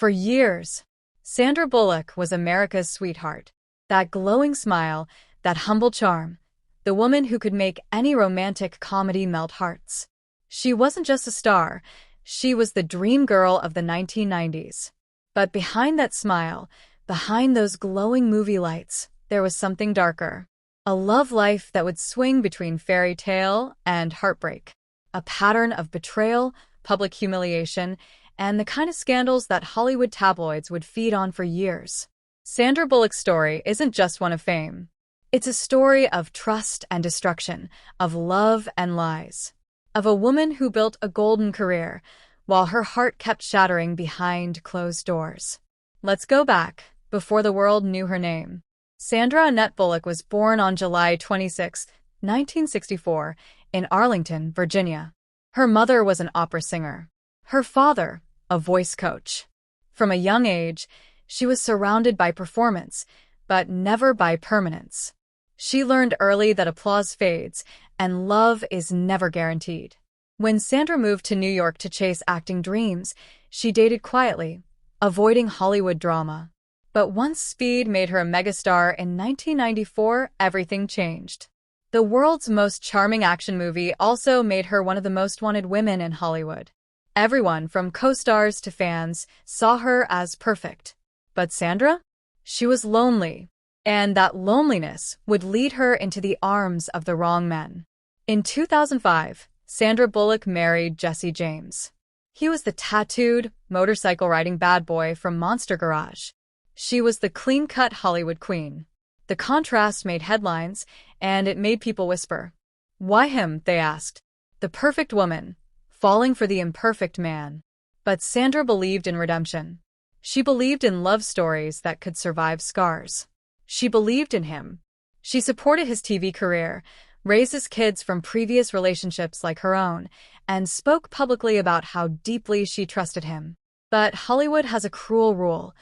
For years, Sandra Bullock was America's sweetheart. That glowing smile, that humble charm, the woman who could make any romantic comedy melt hearts. She wasn't just a star, she was the dream girl of the 1990s. But behind that smile, behind those glowing movie lights, there was something darker. A love life that would swing between fairy tale and heartbreak. A pattern of betrayal, public humiliation, and the kind of scandals that Hollywood tabloids would feed on for years. Sandra Bullock's story isn't just one of fame. It's a story of trust and destruction, of love and lies, of a woman who built a golden career while her heart kept shattering behind closed doors. Let's go back, before the world knew her name. Sandra Annette Bullock was born on July 26, 1964, in Arlington, Virginia. Her mother was an opera singer. Her father, a voice coach. From a young age, she was surrounded by performance, but never by permanence. She learned early that applause fades, and love is never guaranteed. When Sandra moved to New York to chase acting dreams, she dated quietly, avoiding Hollywood drama. But once speed made her a megastar in 1994, everything changed. The world's most charming action movie also made her one of the most wanted women in Hollywood. Everyone, from co-stars to fans, saw her as perfect. But Sandra? She was lonely, and that loneliness would lead her into the arms of the wrong men. In 2005, Sandra Bullock married Jesse James. He was the tattooed, motorcycle-riding bad boy from Monster Garage. She was the clean-cut Hollywood queen. The contrast made headlines, and it made people whisper. Why him, they asked. The perfect woman, falling for the imperfect man. But Sandra believed in redemption. She believed in love stories that could survive scars. She believed in him. She supported his TV career, raised his kids from previous relationships like her own, and spoke publicly about how deeply she trusted him. But Hollywood has a cruel rule.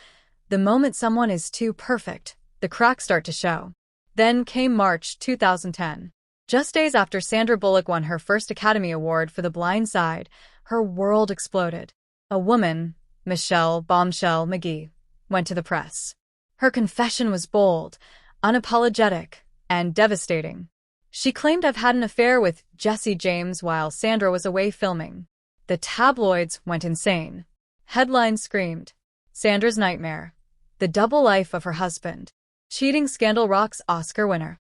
The moment someone is too perfect, the cracks start to show. Then came March 2010. Just days after Sandra Bullock won her first Academy Award for The Blind Side, her world exploded. A woman, Michelle "Bombshell" McGee, went to the press. Her confession was bold, unapologetic, and devastating. She claimed to have had an affair with Jesse James while Sandra was away filming. The tabloids went insane. Headlines screamed, Sandra's nightmare, the double life of her husband, cheating scandal rocks Oscar winner.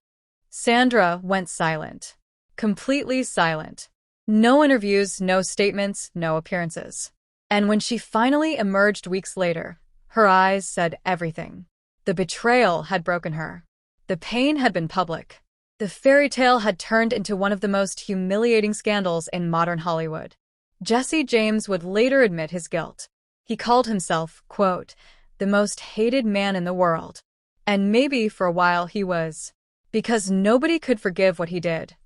Sandra went silent. Completely silent. No interviews, no statements, no appearances. And when she finally emerged weeks later, her eyes said everything. The betrayal had broken her. The pain had been public. The fairy tale had turned into one of the most humiliating scandals in modern Hollywood. Jesse James would later admit his guilt. He called himself, quote, the most hated man in the world. And maybe for a while he was. Because nobody could forgive what he did.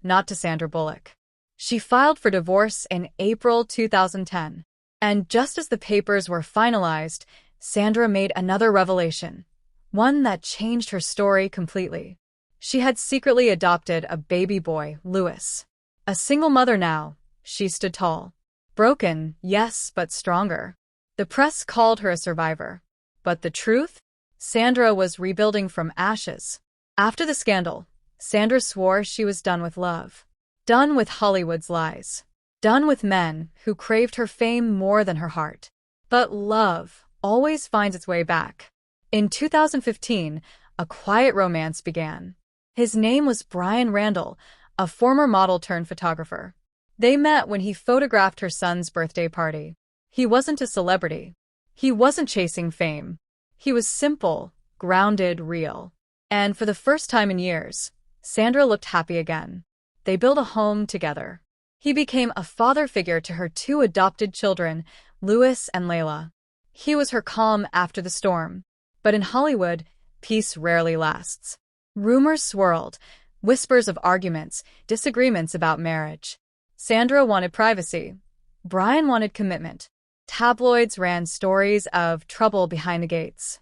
Not to Sandra Bullock. She filed for divorce in April 2010. And just as the papers were finalized, Sandra made another revelation. One that changed her story completely. She had secretly adopted a baby boy, Louis. A single mother now, she stood tall. Broken, yes, but stronger. The press called her a survivor. But the truth? Sandra was rebuilding from ashes. After the scandal, Sandra swore she was done with love. Done with Hollywood's lies. Done with men who craved her fame more than her heart. But love always finds its way back. In 2015, a quiet romance began. His name was Brian Randall, a former model turned photographer. They met when he photographed her son's birthday party. He wasn't a celebrity. He wasn't chasing fame. He was simple, grounded, real. And for the first time in years, Sandra looked happy again. They built a home together. He became a father figure to her two adopted children, Louis and Layla. He was her calm after the storm. But in Hollywood, peace rarely lasts. Rumors swirled, whispers of arguments, disagreements about marriage. Sandra wanted privacy. Brian wanted commitment. Tabloids ran stories of trouble behind the gates.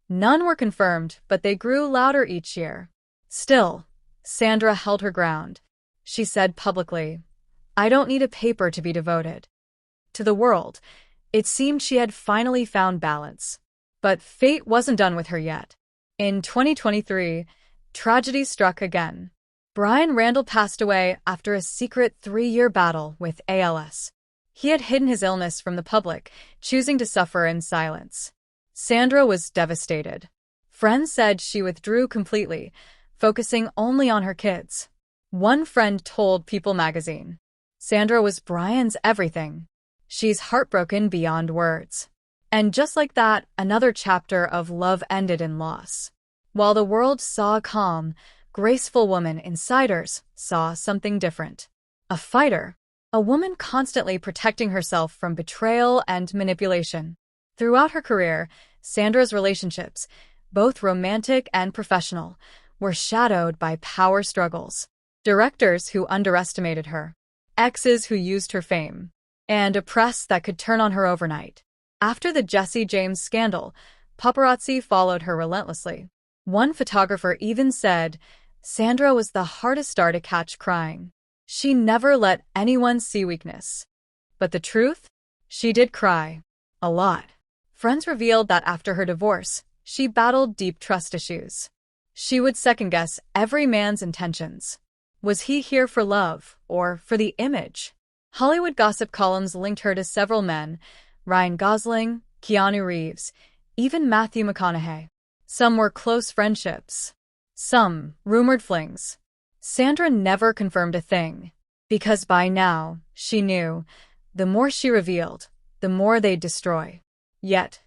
None were confirmed, but they grew louder each year. Still, Sandra held her ground. She said publicly, I don't need a paper to be devoted. To the world, It seemed she had finally found balance. But fate wasn't done with her yet. In 2023, tragedy struck again. Brian Randall passed away after a secret 3-year battle with ALS. He had hidden his illness from the public, choosing to suffer in silence. Sandra was devastated. Friends said she withdrew completely, focusing only on her kids. One friend told People magazine, "Sandra was Brian's everything. She's heartbroken beyond words." And just like that, another chapter of love ended in loss. While the world saw a calm, graceful woman, insiders saw something different. A fighter. A woman constantly protecting herself from betrayal and manipulation. Throughout her career, Sandra's relationships, both romantic and professional, were shadowed by power struggles. Directors who underestimated her, exes who used her fame, and a press that could turn on her overnight. After the Jesse James scandal, paparazzi followed her relentlessly. One photographer even said, "Sandra was the hardest star to catch crying. She never let anyone see weakness." But the truth? She did cry. A lot. Friends revealed that after her divorce, she battled deep trust issues. She would second-guess every man's intentions. Was he here for love or for the image? Hollywood gossip columns linked her to several men: Ryan Gosling, Keanu Reeves, even Matthew McConaughey. Some were close friendships. Some rumored flings. Sandra never confirmed a thing, because by now, she knew, the more she revealed, the more they'd destroy. Yet,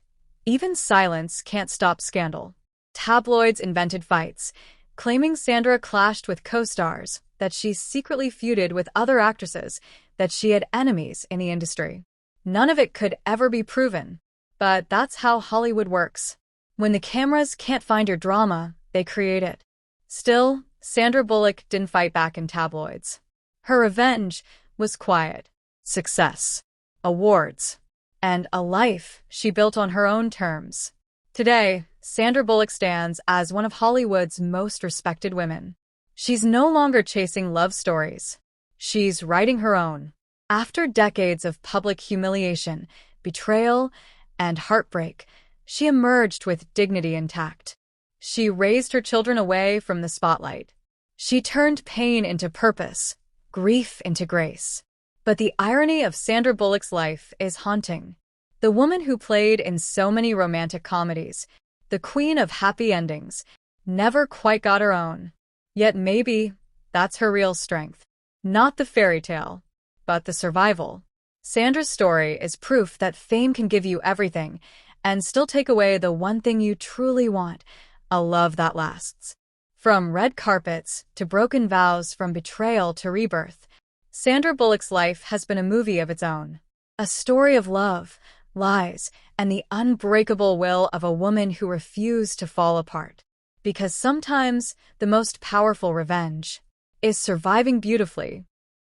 even silence can't stop scandal. Tabloids invented fights, claiming Sandra clashed with co-stars, that she secretly feuded with other actresses, that she had enemies in the industry. None of it could ever be proven. But that's how Hollywood works. When the cameras can't find your drama, they create it. Still, Sandra Bullock didn't fight back in tabloids. Her revenge was quiet. Success, awards, and a life she built on her own terms. Today, Sandra Bullock stands as one of Hollywood's most respected women. She's no longer chasing love stories. She's writing her own. After decades of public humiliation, betrayal, and heartbreak, she emerged with dignity intact. She raised her children away from the spotlight. She turned pain into purpose, grief into grace. But the irony of Sandra Bullock's life is haunting. The woman who played in so many romantic comedies, the queen of happy endings, never quite got her own. Yet maybe that's her real strength. Not the fairy tale, but the survival. Sandra's story is proof that fame can give you everything and still take away the one thing you truly want, a love that lasts. From red carpets to broken vows, from betrayal to rebirth, Sandra Bullock's life has been a movie of its own. A story of love, lies, and the unbreakable will of a woman who refused to fall apart. Because sometimes the most powerful revenge is surviving beautifully